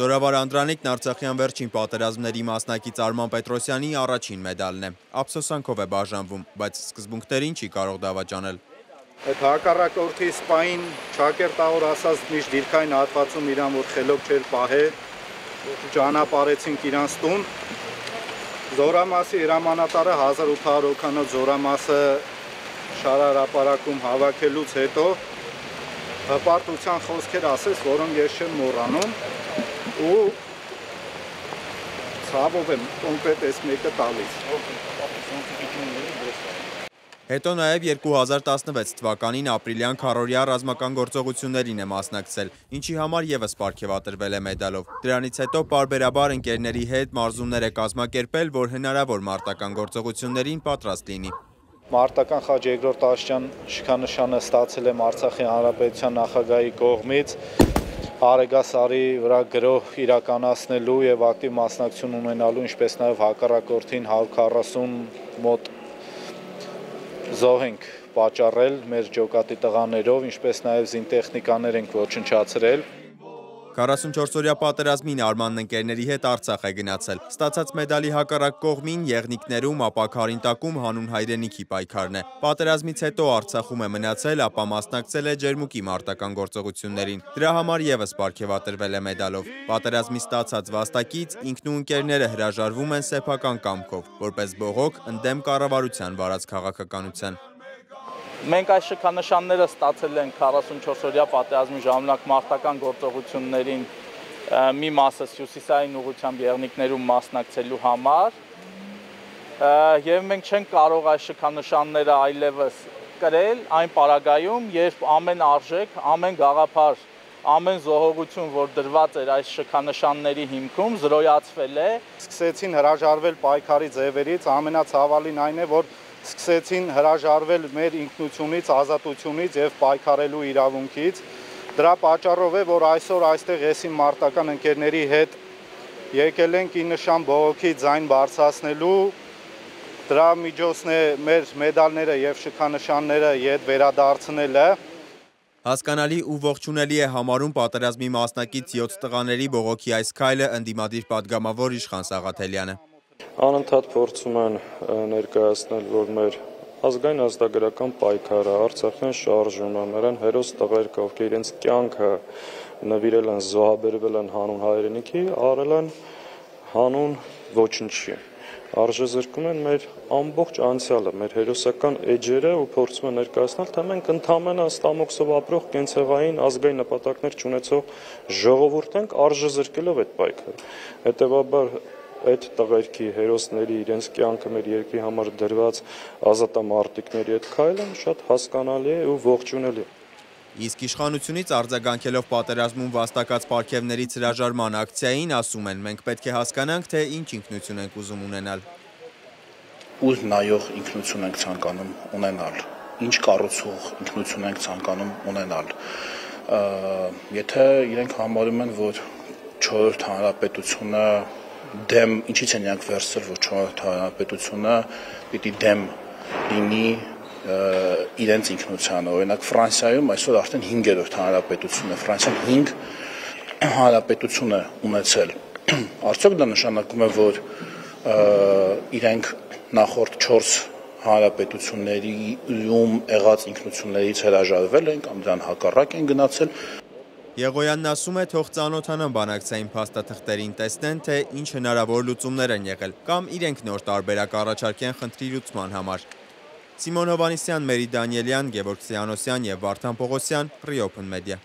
Զորավար Անդրանիկն Արցախյան վերջին պատերազմների մասնակից Արման Պետրոսյանի առաջին մեդալն է։ Ափսոսանքով է բաժանվում, բայց սկզբունքներին չի կարող դավաճանել։ Այդ հակառակորդի սպային Չակերտավոր ասած միշտ դիրքային հատվածում իրան որ խելոք չէր պահե, ճանապարհեցինք իրանց տուն։ Զորամասի հրամանատարը 1800 հոգանոց զորամասը շարարապարակում հավաքելուց հետո հպարտության խոսքեր ասեց, որոնք ես չեմ մոռանում ու ցավով եմ կոնկրետ այս մեկը տալիս։ Հետո նաև 2016 թվականին ապրիլյան քառօրյա ռազմական գործողություններին է մասնակցել, ինչի համար եւս պարգևատրվել է մեդալով։ Դրանից հետո պարբերաբար ընկերների հետ մարզումներ է կազմակերպել, որ հնարավոր մարտական գործողություններին պատրաստ լինի։ Մարտական խաչ երկրորդ աշճան շքանշանը ստացել եմ Արցախի Հանրապետության նախագահի կողմից Արեգասարի վրա գրոհ իրականացնելու եւ ակտիվ մասնակցություն ունենալու, ինչպես նաեւ հակառակորդին 140 մոտ զոհ ենք պատճառել մեր ջոկատի տղաներով, ինչպես նաեւ զինտեխնիկաներ ենք ոչնչացրել։ 44-օրյա պատերազմին Արմանն ընկերների հետ Արցախ է գնացել։ Ստացած մեդալի հակառակ կողմին եղնիկներում, ապա Քարինտակում հանուն հայրենիքի պայքարն է։ Պատերազմից հետո Արցախում է մնացել, ապա մասնակցել է ջերմուկի մարտական գործողություններին։ Դրա համար եւս պարգևատրվել է մեդալով։ Պատերազմի ստացած վաստակից ինքն ու ընկերները հրաժարվում են սեփական կամքով, որպես բողոք ընդդեմ կառավարության վարած քաղաքականության։ Մենք այս շքանշանները ստացել ենք 44-օրյա պատերազմի ժամանակ մարտական գործողություններին մի մասը հյուսիսային ուղղությամբ եղնիկներում մասնակցելու համար եւ մենք չենք կարող այս շքանշանները այլևս կրել այն պարագայում, երբ ամեն արժեք, ամեն գաղափար, ամեն զոհողություն, որ դրված էր այս շքանշանների հիմքում, զրոյացվել է։ Սկսեցին հրաժարվել պայքարի ձևերից, ամենացավալին այն է, որ սկսեցին հրաժարվել մեր ինքնությունից, ազատությունից եւ պայքարելու իրավունքից։ Դրա պատճառով է, որ այսօր այստեղ ես իմ մարտական ընկերների հետ եկել ենք ի նշան բողոքի ձայն բարձրացնելու։ Դրա միջոցն է մեր մեդալները եւ շքանշանները յետ վերադարձնելը։ Հասկանալի ու ողջունելի է համարում պատերազմի մասնակից 7 տղաների բողոքի այս քայլը ընդդիմադիր պատգամավոր Իշխան Սաղաթելյանը։ Անընդհատ փորձում են ներկայացնել, որ մեր ազգային ազատագրական պայքարը, Արցախյան շարժումը, մեր հերոս տղերքը, ովքեր իրենց կյանքը նվիրել են, զոհաբերվել են հանուն հայրենիքի, արել են հանուն ոչնչի։ Արժեզրկում են մեր ամբողջ անցյալը, մեր հերոսական էջերը ու փորձում են ներկայացնել, թե մենք ընդամենը ստամոքսով ապրող կենցաղային ազգային նպատակներ չունեցող ժողովուրդ ենք, արժեզրկելով այդ պայքարը։ Հետևաբար այդ տղերքի հերոսների իրենց կյանքը մեր երկրի համար դրված ազատամարտիկների հետ քայլը շատ հասկանալի է ու ողջունելի։ Իսկ իշխանությունից արձագանքելով պատերազմում վաստակած պարգևներից հրաժարման ակցիային ասում են, մենք պետք է հասկանանք, թե ինչ ինքնություն ենք ուզում ունենալ։ Ուր նայող ինքնություն ենք ցանկանում ունենալ, ինչ կառուցող ինքնություն ենք ցանկանում ունենալ։ Եթե իրենք համարում են, որ 4-րդ հանրապետությունը դեմ, ինչից են իրանք վերցրել, որ 4-րդ հանրապետությունը պիտի դեմ լինի իրենց ինքնությանը, օրինակ Ֆրանսիայում այսօր արդեն 5-րդ հանրապետությունն է, Ֆրանսիան 5 հանրապետություն է ունեցել։ Արդյոք դա նշանակում է, որ իրենք նախորդ 4 հանրապետություններում եղած ինքնություններից հրաժարվել են կամ դրան հակառակ են գնացել։ Եղոյանն ասում է, թող ծանոթանան բանակցային փաստաթղթերին, տեսնեն, թե ինչ հնարավոր լուծումներ են եղել, կամ իրենք նոր տարբերակ առաջարկեն խնդրի լուծման համար։ Սիմոն Հովհաննիսյան, Մերի Դանիելյան, Գևորգ Սյանոսյան և Վարդան Պողոսյան, Free Open Media։